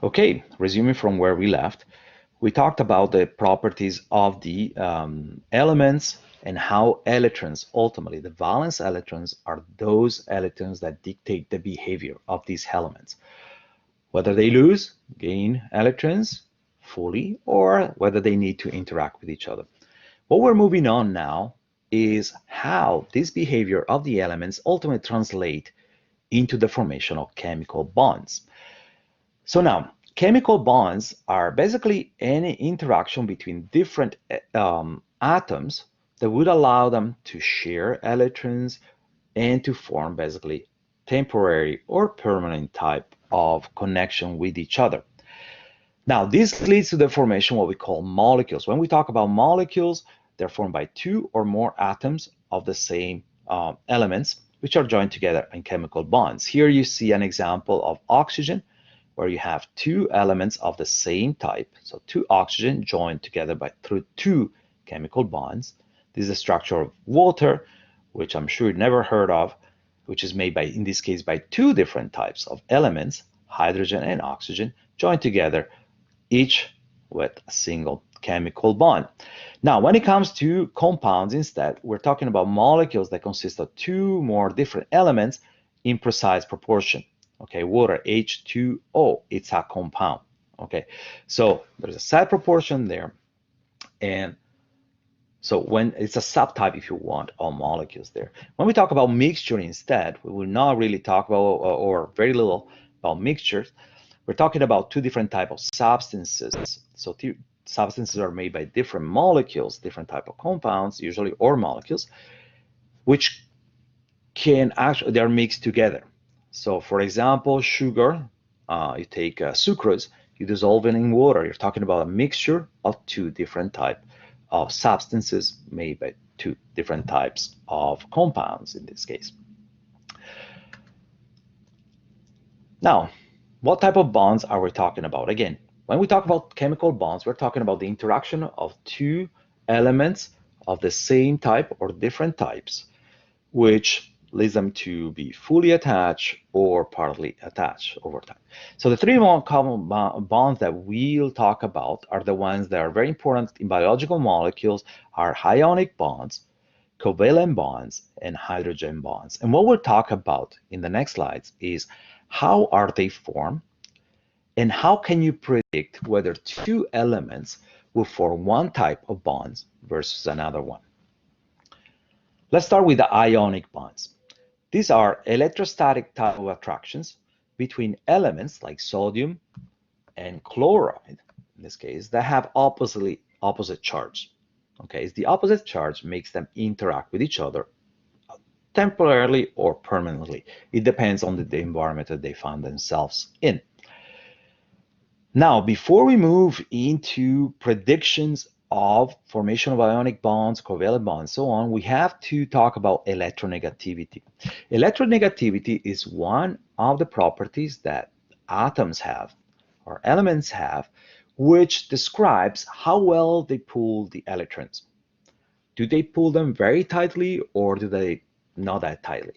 Okay, resuming from where we left, we talked about the properties of the elements and how electrons, ultimately the valence electrons, are those electrons that dictate the behavior of these elements. Whether they lose, gain electrons fully, or whether they need to interact with each other. What we're moving on now is how this behavior of the elements ultimately translate into the formation of chemical bonds. So now, chemical bonds are basically any interaction between different atoms that would allow them to share electrons and to form basically temporary or permanent type of connection with each other. Now, this leads to the formation of what we call molecules. When we talk about molecules, they're formed by two or more atoms of the same elements, which are joined together in chemical bonds. Here you see an example of oxygen, where you have two elements of the same type, so two oxygen joined together through two chemical bonds. This is the structure of water, which I'm sure you never heard of, which is made by, in this case, by two different types of elements, hydrogen and oxygen, joined together, each with a single chemical bond. Now, when it comes to compounds, instead, we're talking about molecules that consist of two more different elements in precise proportion. Okay, water, H2O, it's a compound. Okay, so there's a set proportion there, and so when it's a subtype, if you want, of molecules there. When we talk about mixture instead, we will not really talk about, or very little about mixtures. We're talking about two different types of substances. So substances are made by different molecules, different type of compounds, usually, or molecules, which can actually, they're mixed together. So for example, sugar, you take sucrose, you dissolve it in water. You're talking about a mixture of two different types of substances made by two different types of compounds in this case. Now, what type of bonds are we talking about? Again, when we talk about chemical bonds, we're talking about the interaction of two elements of the same type or different types, which leads them to be fully attached or partly attached over time. So the three more common bonds that we'll talk about are the ones that are very important in biological molecules, are ionic bonds, covalent bonds, and hydrogen bonds. And what we'll talk about in the next slides is how are they formed and how can you predict whether two elements will form one type of bonds versus another one. Let's start with the ionic bonds. These are electrostatic type of attractions between elements like sodium and chloride, in this case, that have opposite charge. Okay, it's the opposite charge makes them interact with each other temporarily or permanently. It depends on the environment that they find themselves in. Now, before we move into predictions of formation of ionic bonds, covalent bonds, so on, we have to talk about electronegativity. Electronegativity is one of the properties that atoms have or elements have, which describes how well they pull the electrons. Do they pull them very tightly or do they not that tightly?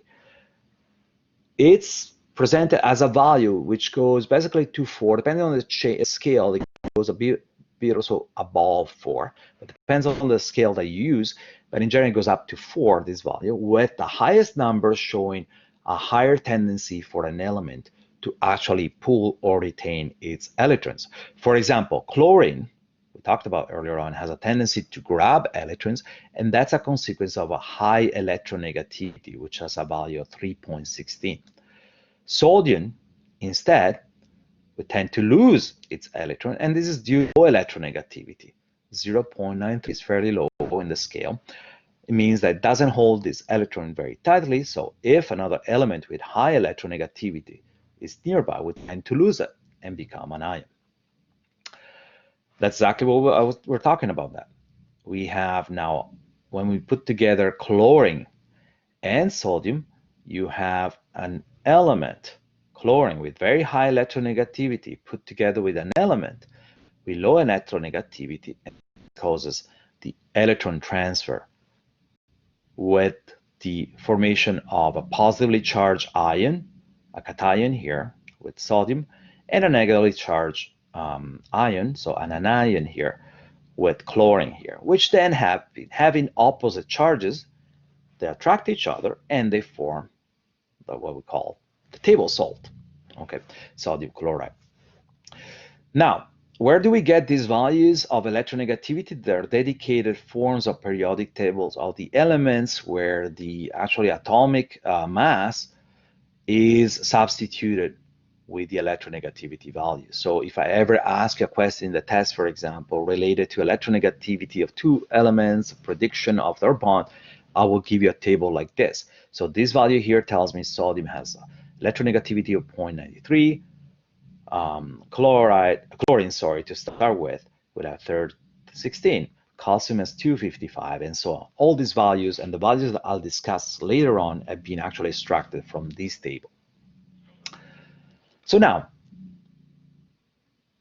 It's presented as a value which goes basically to 4, depending on the scale, it goes a bit also above 4, but it depends on the scale that you use, but in general it goes up to 4, this value, with the highest numbers showing a higher tendency for an element to actually pull or retain its electrons. For example, chlorine, we talked about earlier on, has a tendency to grab electrons, and that's a consequence of a high electronegativity, which has a value of 3.16. Sodium, instead, would tend to lose its electron, and this is due to low electronegativity. 0.93 is fairly low in the scale. It means that it doesn't hold this electron very tightly, so if another element with high electronegativity is nearby, we tend to lose it and become an ion. That's exactly what we're talking about that. We have now, when we put together chlorine and sodium, you have an element, chlorine, with very high electronegativity put together with an element with low electronegativity, and causes the electron transfer with the formation of a positively charged ion, a cation here with sodium, and a negatively charged ion, so an anion here with chlorine here, which then having opposite charges, they attract each other and they form what we call the table salt, okay, sodium chloride. Now, where do we get these values of electronegativity? They're dedicated forms of periodic tables of the elements where the actually atomic mass is substituted with the electronegativity value. So if I ever ask you a question in the test, for example, related to electronegativity of two elements, prediction of their bond, I will give you a table like this. So this value here tells me sodium has electronegativity of 0.93, chlorine, to start with a third 16, calcium has 255, and so on. All these values and the values that I'll discuss later on have been actually extracted from this table. So now,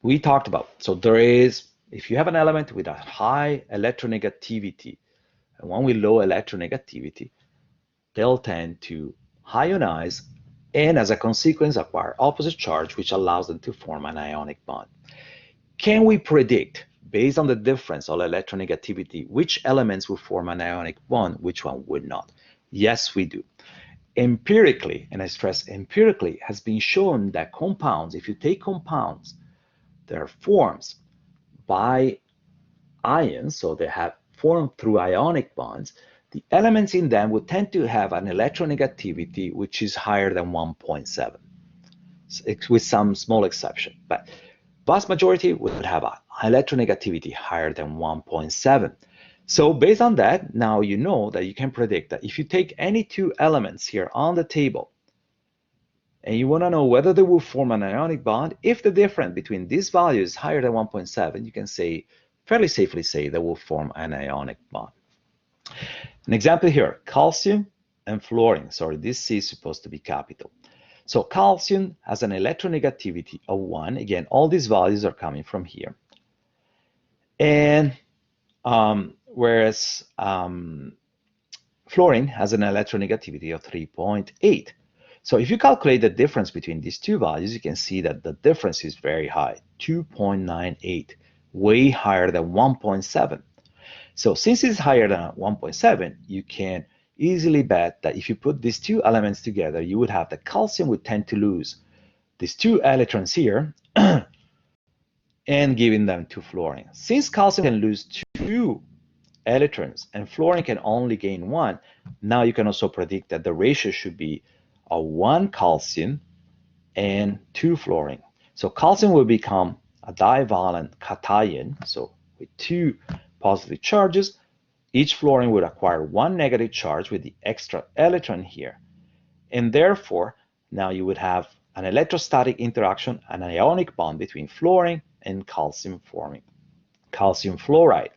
we talked about, so there is, if you have an element with a high electronegativity and one with low electronegativity, they'll tend to ionize and as a consequence acquire opposite charge, which allows them to form an ionic bond. Can we predict, based on the difference of electronegativity, which elements will form an ionic bond, which one would not? Yes, we do. Empirically, and I stress empirically, has been shown that compounds, if you take compounds that are formed by ions, so they have formed through ionic bonds, the elements in them would tend to have an electronegativity which is higher than 1.7, with some small exception. But vast majority would have an electronegativity higher than 1.7. So based on that, now you know that you can predict that if you take any two elements here on the table and you want to know whether they will form an ionic bond, if the difference between these values is higher than 1.7, you can say, fairly safely say, they will form an ionic bond. An example here, calcium and fluorine. Sorry, this C is supposed to be capital. So calcium has an electronegativity of 1. Again, all these values are coming from here. And whereas fluorine has an electronegativity of 3.8. So if you calculate the difference between these two values, you can see that the difference is very high, 2.98, way higher than 1.7. So since it's higher than 1.7, you can easily bet that if you put these two elements together, you would have the calcium would tend to lose these two electrons here and giving them to fluorine. Since calcium can lose two electrons and fluorine can only gain one, now you can also predict that the ratio should be a 1 calcium and 2 fluorine. So calcium will become a divalent cation, so with two positive charges. Each fluorine would acquire one negative charge with the extra electron here. And therefore, now you would have an electrostatic interaction, an ionic bond between fluorine and calcium, forming calcium fluoride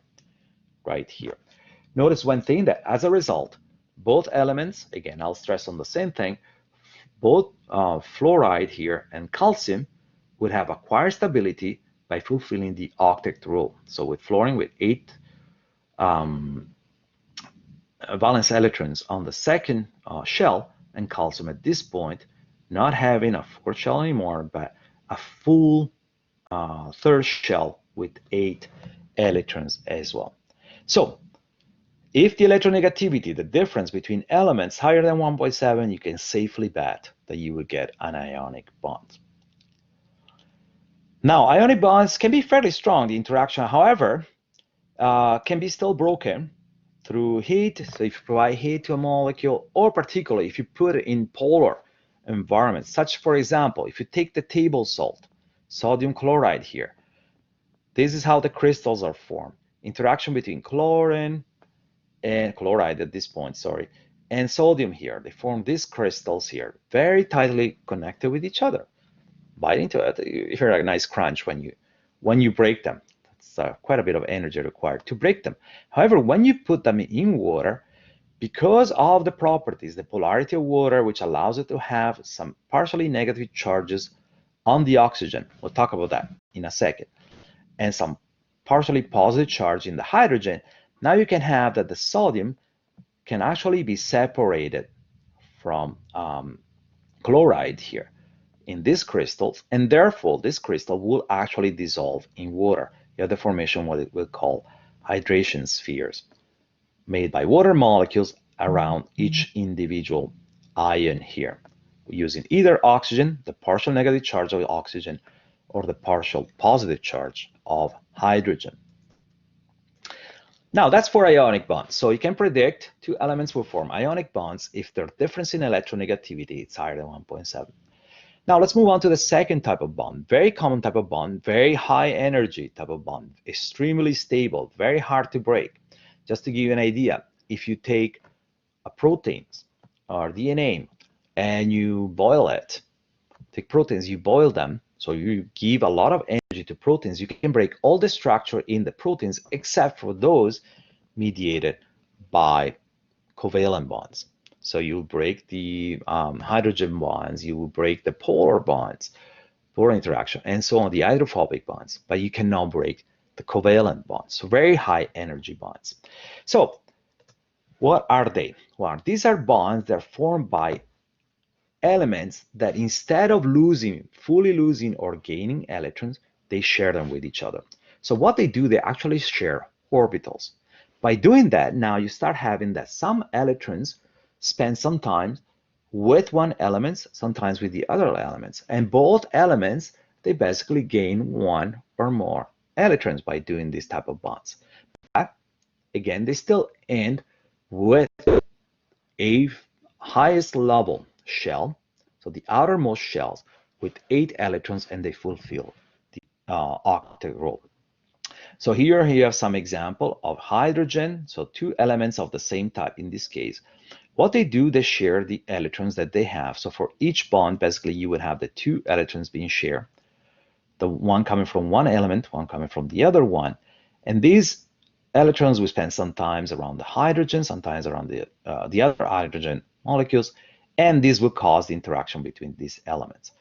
right here. Notice one thing, that as a result, both elements, again, I'll stress on the same thing, both fluoride here and calcium would have acquired stability by fulfilling the octet rule. So with fluorine with 8 valence electrons on the second shell, and calcium at this point not having a fourth shell anymore, but a full third shell with 8 electrons as well. So if the electronegativity, the difference between elements higher than 1.7, you can safely bet that you will get an ionic bond. Now, ionic bonds can be fairly strong. The interaction, however, can be still broken through heat. So if you provide heat to a molecule, or particularly if you put it in polar environments, such, for example, if you take the table salt, sodium chloride here, this is how the crystals are formed. Interaction between chlorine and chloride at this point, sorry, and sodium here. They form these crystals here, very tightly connected with each other. Bite into it, you hear a nice crunch when you break them. It's quite a bit of energy required to break them. However, when you put them in water, because of the properties, the polarity of water, which allows it to have some partially negative charges on the oxygen, we'll talk about that in a second, and some partially positive charge in the hydrogen, now you can have that the sodium can actually be separated from chloride here in these crystals, and therefore this crystal will actually dissolve in water. You have the formation what it will call hydration spheres, made by water molecules around each individual ion here, using either oxygen, the partial negative charge of oxygen, or the partial positive charge of hydrogen. Now that's for ionic bonds. So you can predict two elements will form ionic bonds if their difference in electronegativity is higher than 1.7. Now let's move on to the second type of bond. Very common type of bond, very high energy type of bond, extremely stable, very hard to break. Just to give you an idea, if you take a proteins or DNA and you boil it, take proteins, you boil them, so you give a lot of energy to proteins, you can break all the structure in the proteins except for those mediated by covalent bonds. So you break the hydrogen bonds, you will break the polar bonds, polar interaction, and so on, the hydrophobic bonds, but you cannot break the covalent bonds, so very high energy bonds. So what are they? Well, these are bonds that are formed by elements that instead of fully losing or gaining electrons, they share them with each other. So what they do, they actually share orbitals. By doing that, now you start having that some electrons spend some time with one element, sometimes with the other elements. And both elements, they basically gain one or more electrons by doing this type of bonds. But again, they still end with a highest level shell, so the outermost shells with 8 electrons, and they fulfill the octet rule. So here you have some example of hydrogen, so two elements of the same type in this case. What they do, they share the electrons that they have. So for each bond, basically you would have the 2 electrons being shared, the one coming from one element, one coming from the other one, and these electrons will spend sometimes around the hydrogen, sometimes around the other hydrogen molecules, and this will cause the interaction between these elements.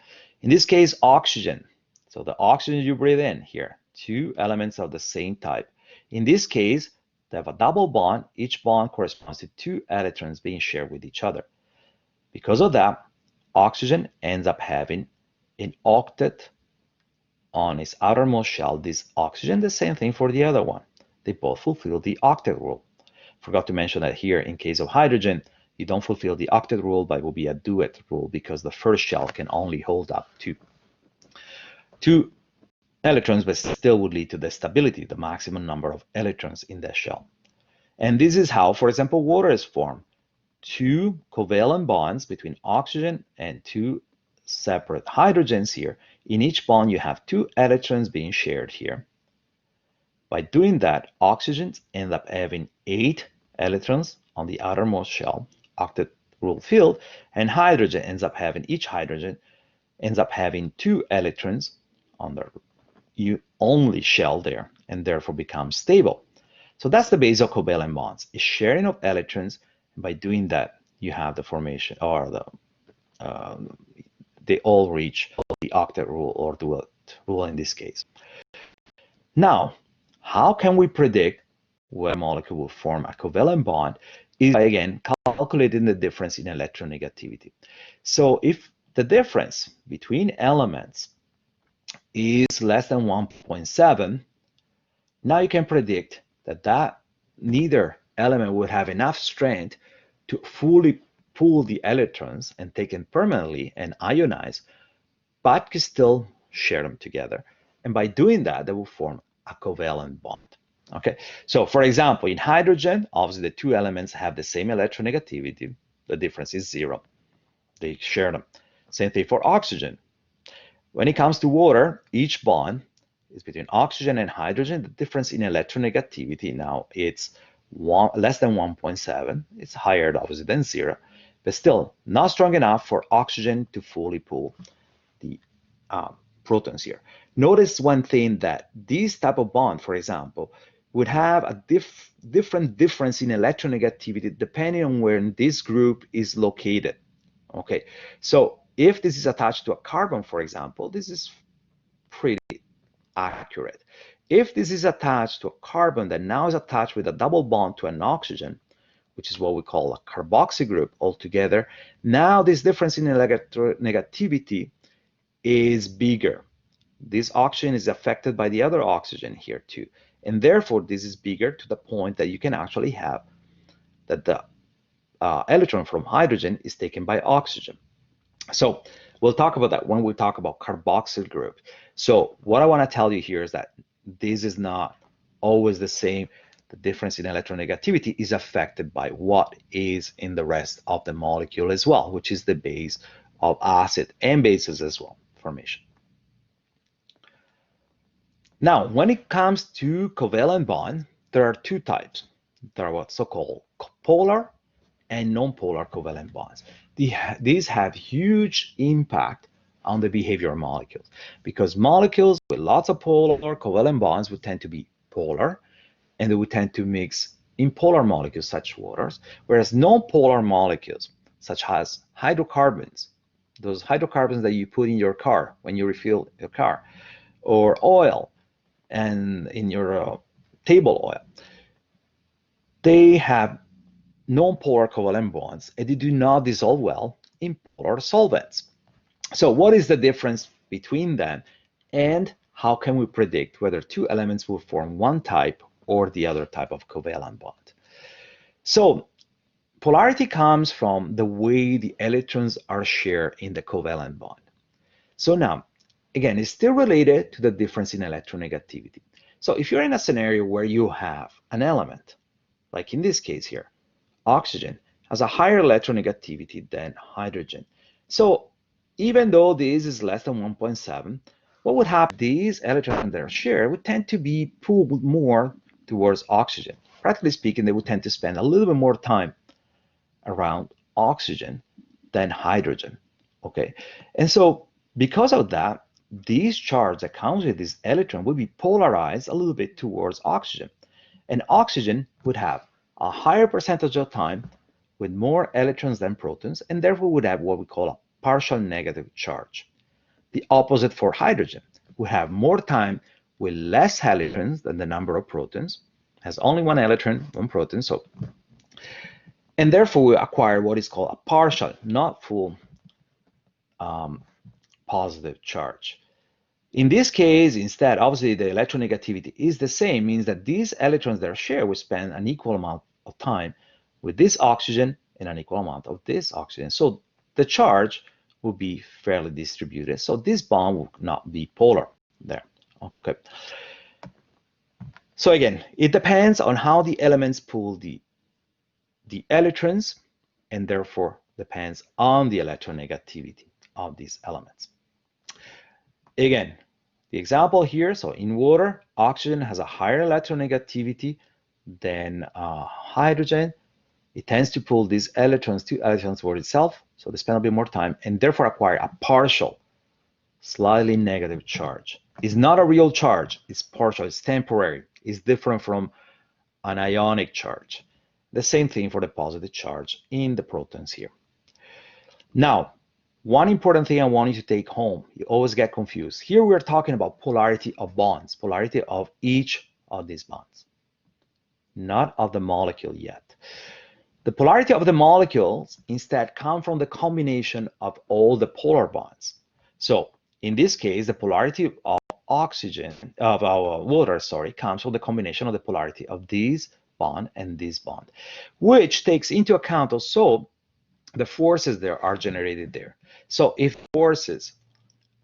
In this case, oxygen. So the oxygen you breathe in here, 2 elements of the same type. In this case, they have a double bond. Each bond corresponds to 2 electrons being shared with each other. Because of that, oxygen ends up having an octet on its outermost shell. This oxygen, the same thing for the other one. They both fulfill the octet rule. Forgot to mention that here, in case of hydrogen, you don't fulfill the octet rule, but it will be a duet rule because the first shell can only hold up to 2 electrons, but still would lead to the stability, the maximum number of electrons in that shell. And this is how, for example, water is formed. 2 covalent bonds between oxygen and 2 separate hydrogens here. In each bond, you have 2 electrons being shared here. By doing that, oxygens end up having 8 electrons on the outermost shell, octet rule field, and hydrogen ends up having, each hydrogen ends up having 2 electrons on the only shell there, and therefore becomes stable. So that's the base of covalent bonds, is sharing of electrons, and by doing that, you have the formation, or they all reach the octet rule, or duet rule in this case. Now, how can we predict whether a molecule will form a covalent bond? Is by, again, calculating the difference in electronegativity. So if the difference between elements is less than 1.7, now you can predict that neither element would have enough strength to fully pull the electrons and take them permanently and ionize, but can still share them together. And by doing that, they will form a covalent bond. Okay, so for example, in hydrogen, obviously the 2 elements have the same electronegativity. The difference is 0. They share them. Same thing for oxygen. When it comes to water, each bond is between oxygen and hydrogen. The difference in electronegativity now, it's less than 1.7. It's higher, obviously, than 0, but still not strong enough for oxygen to fully pull the protons here. Notice one thing, that this type of bond, for example, would have a different difference in electronegativity depending on where this group is located. Okay, so if this is attached to a carbon, for example, this is pretty accurate. If this is attached to a carbon that now is attached with a double bond to an oxygen, which is what we call a carboxy group altogether, now this difference in electronegativity is bigger. This oxygen is affected by the other oxygen here too. And therefore, this is bigger to the point that you can actually have that the electron from hydrogen is taken by oxygen. So we'll talk about that when we talk about carboxyl group. So what I want to tell you here is that this is not always the same. The difference in electronegativity is affected by what is in the rest of the molecule as well, which is the base of acid and bases as well formation. Now, when it comes to covalent bond, there are two types. There are what's so-called polar and non-polar covalent bonds. These have huge impact on the behavior of molecules because molecules with lots of polar covalent bonds would tend to be polar, and they would tend to mix in polar molecules such as waters, whereas non-polar molecules such as hydrocarbons, those hydrocarbons that you put in your car when you refill your car, or oil and in your table oil, they have non-polar covalent bonds and they do not dissolve well in polar solvents. So what is the difference between them, and how can we predict whether two elements will form one type or the other type of covalent bond? So polarity comes from the way the electrons are shared in the covalent bond. So now, again, it's still related to the difference in electronegativity. So if you're in a scenario where you have an element, like in this case here, oxygen has a higher electronegativity than hydrogen. So even though this is less than 1.7, what would happen? These electrons that are shared would tend to be pulled more towards oxygen. Practically speaking, they would tend to spend a little bit more time around oxygen than hydrogen. Okay, and so because of that, these charge that comes with this electron will be polarized a little bit towards oxygen, and oxygen would have a higher percentage of time with more electrons than protons, and therefore would have what we call a partial negative charge. The opposite for hydrogen would have more time with less electrons than the number of protons, has only one electron, one proton, so, and therefore we acquire what is called a partial, not full positive charge. In this case, instead, obviously the electronegativity is the same, means that these electrons that are shared will spend an equal amount of time with this oxygen and an equal amount of this oxygen. So the charge will be fairly distributed. So this bond will not be polar there. Okay. So again, it depends on how the elements pull the electrons, and therefore depends on the electronegativity of these elements. Again, the example here, so in water, oxygen has a higher electronegativity than hydrogen. It tends to pull these electrons, two electrons toward itself, so they spend a bit more time and therefore acquire a partial, slightly negative charge. It's not a real charge, it's partial, it's temporary. It's different from an ionic charge. The same thing for the positive charge in the protons here. Now, one important thing I want you to take home, you always get confused. Here we're talking about polarity of bonds, polarity of each of these bonds, not of the molecule yet. The polarity of the molecules instead come from the combination of all the polar bonds. So in this case, the polarity of oxygen, of our water, sorry, comes from the combination of the polarity of this bond and this bond, which takes into account also the forces that are generated there. So if forces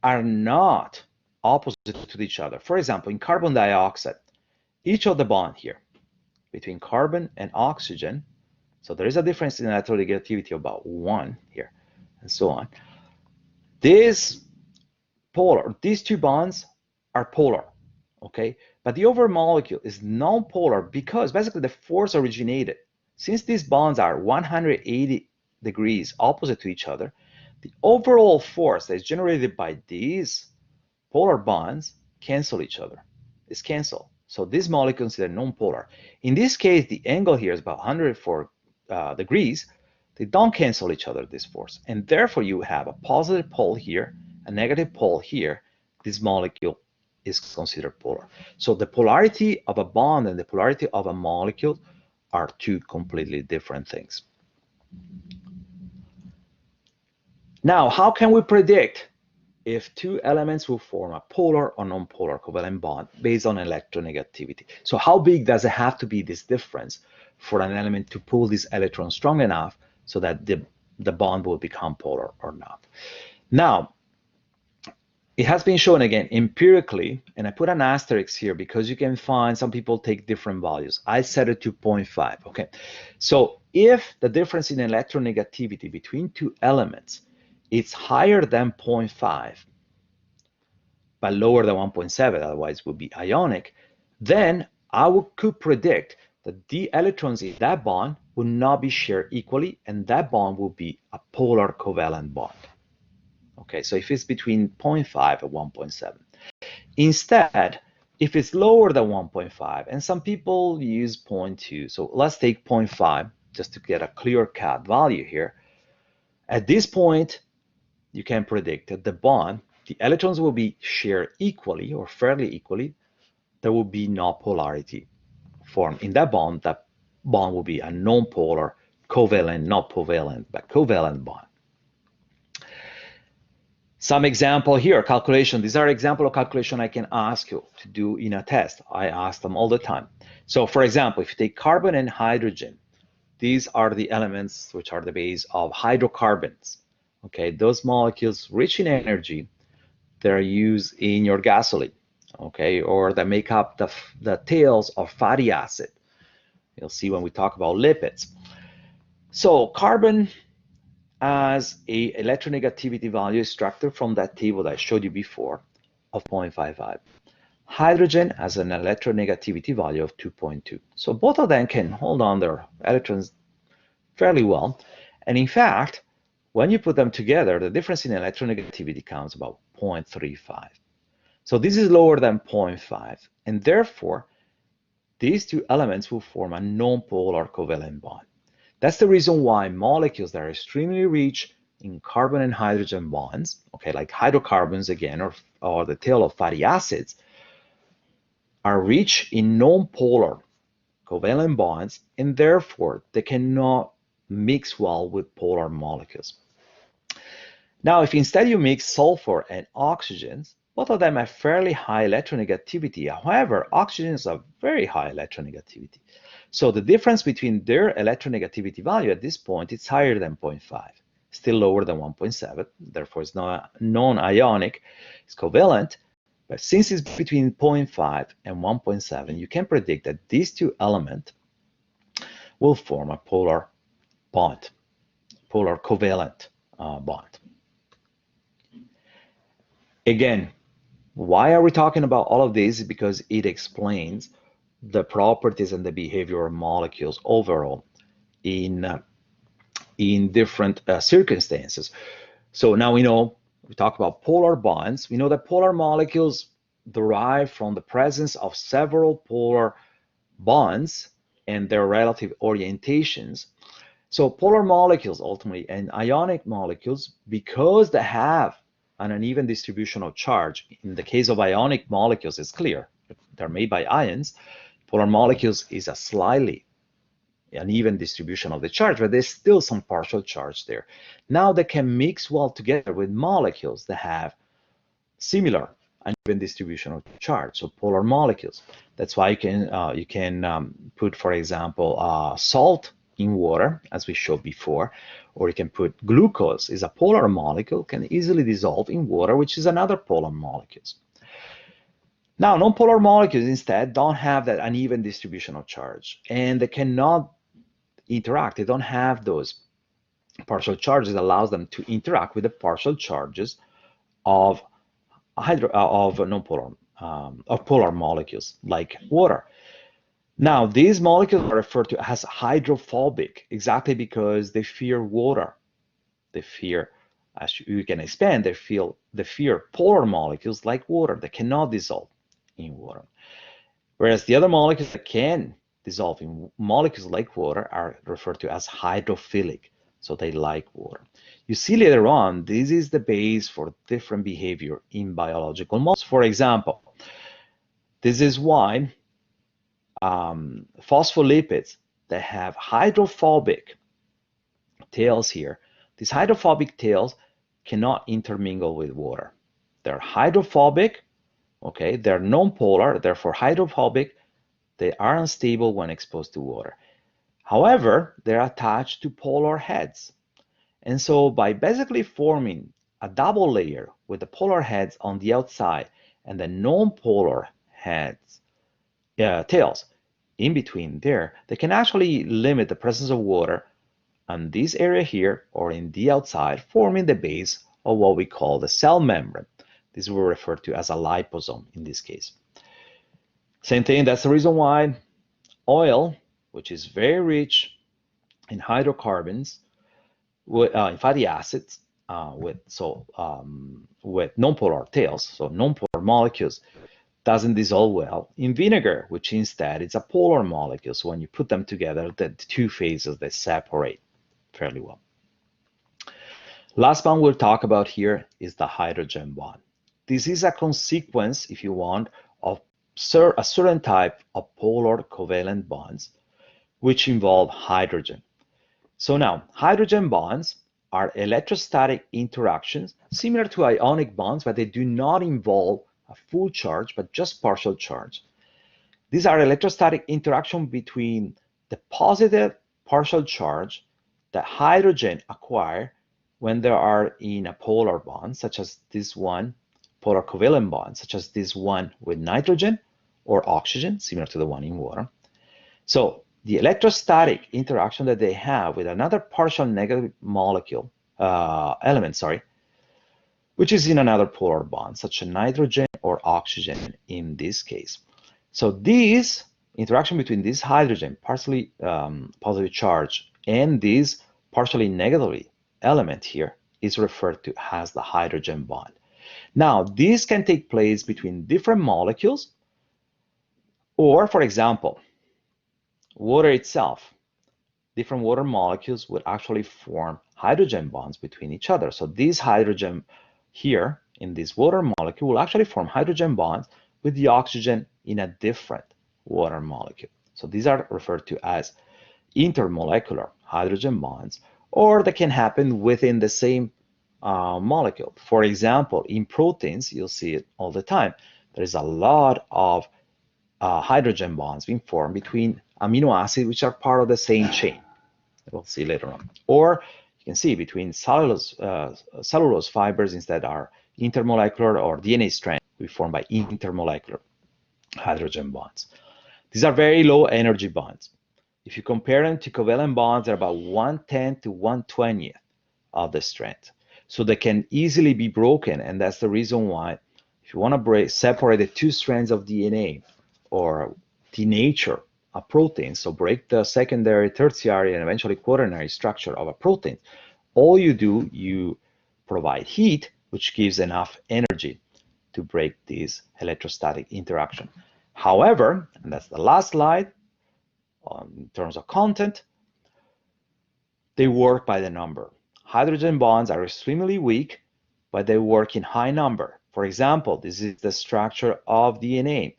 are not opposite to each other, for example, in carbon dioxide, each of the bond here between carbon and oxygen, so there is a difference in electronegativity of about 1 here, and so on. These two bonds are polar, okay? But the overall molecule is non-polar because basically the force originated. Since these bonds are 180 degrees opposite to each other, the overall force that is generated by these polar bonds cancel each other. It's canceled. So this molecule is considered non-polar. In this case, the angle here is about 104 degrees. They don't cancel each other, this force. And therefore, you have a positive pole here, a negative pole here. This molecule is considered polar. So the polarity of a bond and the polarity of a molecule are two completely different things. Now, how can we predict if two elements will form a polar or non-polar covalent bond based on electronegativity. So how big does it have to be, this difference, for an element to pull this electron strong enough so that the bond will become polar or not? Now, it has been shown again empirically, and I put an asterisk here because you can find some people take different values. I set it to 0.5, okay? So if the difference in electronegativity between two elements is higher than 0.5, but lower than 1.7, otherwise it would be ionic, then could predict that the electrons in that bond will not be shared equally, and that bond will be a polar covalent bond. Okay, so if it's between 0.5 and 1.7. Instead, if it's lower than 1.5, and some people use 0.2, so let's take 0.5 just to get a clear-cut value here. At this point, you can predict that the bond, the electrons will be shared equally or fairly equally. There will be no polarity formed in that bond. That bond will be a non-polar, covalent, not covalent, but covalent bond. Some example here, calculation. These are example of calculation I can ask you to do in a test. I ask them all the time. So for example, if you take carbon and hydrogen, these are the elements which are the base of hydrocarbons. Okay, those molecules rich in energy, they're used in your gasoline, okay, or that make up the tails of fatty acid. You'll see when we talk about lipids. So carbon as a electronegativity value extracted from that table that I showed you before of 0.55. Hydrogen has an electronegativity value of 2.2. So both of them can hold on their electrons fairly well. And in fact, when you put them together, the difference in electronegativity comes about 0.35. So this is lower than 0.5. And therefore, these two elements will form a non-polar covalent bond. That's the reason why molecules that are extremely rich in carbon and hydrogen bonds, okay, like hydrocarbons again, or the tail of fatty acids, are rich in non-polar covalent bonds, and therefore they cannot mix well with polar molecules. Now, if instead you mix sulfur and oxygens, both of them have fairly high electronegativity. However, oxygens have very high electronegativity. So the difference between their electronegativity value at this point is higher than 0.5, still lower than 1.7. Therefore, it's not non-ionic, it's covalent. But since it's between 0.5 and 1.7, you can predict that these two elements will form a polar bond, polar covalent bond. Again, why are we talking about all of this? Because it explains the properties and the behavior of molecules overall in different circumstances. So now we talk about polar bonds. We know that polar molecules derive from the presence of several polar bonds and their relative orientations. So polar molecules ultimately and ionic molecules, because they have an uneven distribution of charge, in the case of ionic molecules, it's clear. They're made by ions. Polar molecules is a slightly uneven distribution of the charge, but there's still some partial charge there. Now they can mix well together with molecules that have similar uneven distribution of charge, so polar molecules. That's why you can put, for example, salt in water, as we showed before, or you can put glucose, is a polar molecule, can easily dissolve in water, which is another polar molecule. Now, non-polar molecules instead don't have that uneven distribution of charge, and they cannot interact. They don't have those partial charges that allows them to interact with the partial charges of non-polar of polar molecules like water. Now, these molecules are referred to as hydrophobic, exactly because they fear water. They fear, as you can expand, they fear polar molecules like water that cannot dissolve in water. Whereas the other molecules that can dissolve in molecules like water are referred to as hydrophilic, so they like water. You see later on, this is the base for different behavior in biological models. For example, this is why phospholipids that have hydrophobic tails here, these hydrophobic tails cannot intermingle with water. They're hydrophobic, okay? They're non-polar, therefore hydrophobic. They are unstable when exposed to water. However, they're attached to polar heads. And so by basically forming a double layer with the polar heads on the outside and the non-polar heads, tails in between there, they can actually limit the presence of water on this area here or in the outside, forming the base of what we call the cell membrane. This we refer to as a liposome in this case. Same thing, that's the reason why oil, which is very rich in hydrocarbons, in fatty acids, with nonpolar tails, so nonpolar molecules, doesn't dissolve well in vinegar, which instead is a polar molecule. So when you put them together, the two phases, they separate fairly well. Last bond we'll talk about here is the hydrogen bond. This is a consequence, if you want, of a certain type of polar covalent bonds which involve hydrogen. So now, hydrogen bonds are electrostatic interactions similar to ionic bonds, but they do not involve a full charge, but just partial charge. These are electrostatic interaction between the positive partial charge that hydrogen acquire when they are in a polar bond, such as this one, polar covalent bond, such as this one with nitrogen or oxygen, similar to the one in water. So the electrostatic interaction that they have with another partial negative molecule, element, which is in another polar bond, such as nitrogen or oxygen in this case. So this interaction between this hydrogen, partially positive charge, and this partially negative element here is referred to as the hydrogen bond. Now, this can take place between different molecules, or, for example, water itself. Different water molecules would actually form hydrogen bonds between each other. So this hydrogen here in this water molecule will actually form hydrogen bonds with the oxygen in a different water molecule. So these are referred to as intermolecular hydrogen bonds, or they can happen within the same molecule. For example, in proteins, you'll see it all the time. There's a lot of hydrogen bonds being formed between amino acids which are part of the same chain. We'll see later on. Or you can see between cellulose fibers instead are intermolecular, or DNA strands we form by intermolecular hydrogen bonds. These are very low energy bonds. If you compare them to covalent bonds, they're about 1/10 to 1/20 of the strength. So they can easily be broken, and that's the reason why if you want to separate the two strands of DNA or denature a protein, so break the secondary, tertiary, and eventually quaternary structure of a protein, all you do, you provide heat, which gives enough energy to break this electrostatic interaction. However, and that's the last slide, in terms of content, they work by the number. Hydrogen bonds are extremely weak, but they work in high number. For example, this is the structure of DNA.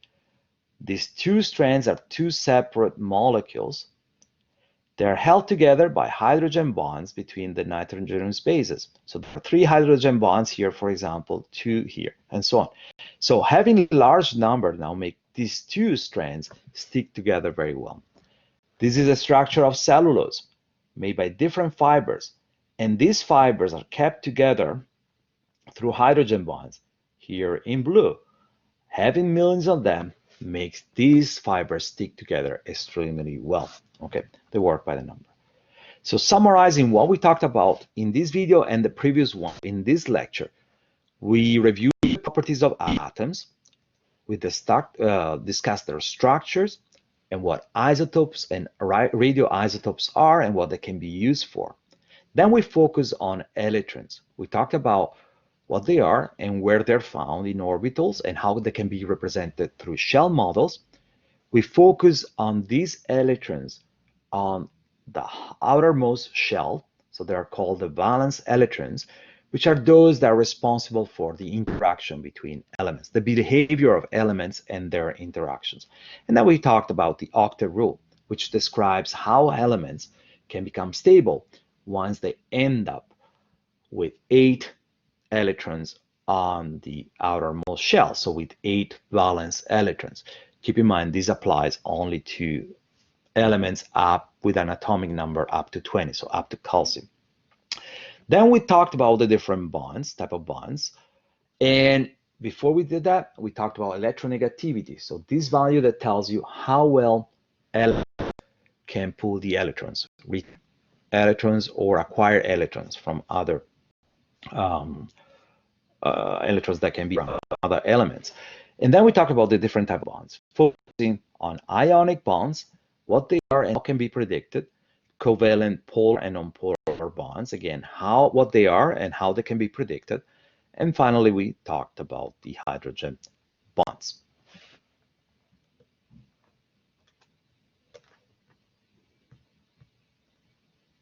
These two strands are two separate molecules. They're held together by hydrogen bonds between the nitrogen bases. So there are 3 hydrogen bonds here, for example, 2 here, and so on. So having a large number now make these two strands stick together very well. This is a structure of cellulose made by different fibers, and these fibers are kept together through hydrogen bonds here in blue. Having millions of them makes these fibers stick together extremely well. Okay, they work by the number. So summarizing what we talked about in this video and the previous one, in this lecture, we reviewed the properties of atoms, we discussed their structures and what isotopes and radioisotopes are and what they can be used for. Then we focus on electrons. We talked about what they are and where they're found in orbitals and how they can be represented through shell models. We focus on these electrons on the outermost shell, so they are called the valence electrons, which are those that are responsible for the interaction between elements, the behavior of elements and their interactions. And then we talked about the octet rule, which describes how elements can become stable once they end up with 8 electrons on the outermost shell, so with 8 valence electrons. Keep in mind, this applies only to elements up with an atomic number up to 20, so up to calcium. Then we talked about the different bonds, type of bonds. And before we did that, we talked about electronegativity. So this value that tells you how well elements can pull the electrons, electrons or acquire electrons from other electrons that can be from other elements. And then we talked about the different type of bonds, focusing on ionic bonds, what they are and how can be predicted, covalent polar and nonpolar bonds, again, what they are and how they can be predicted. And finally, we talked about the hydrogen bonds.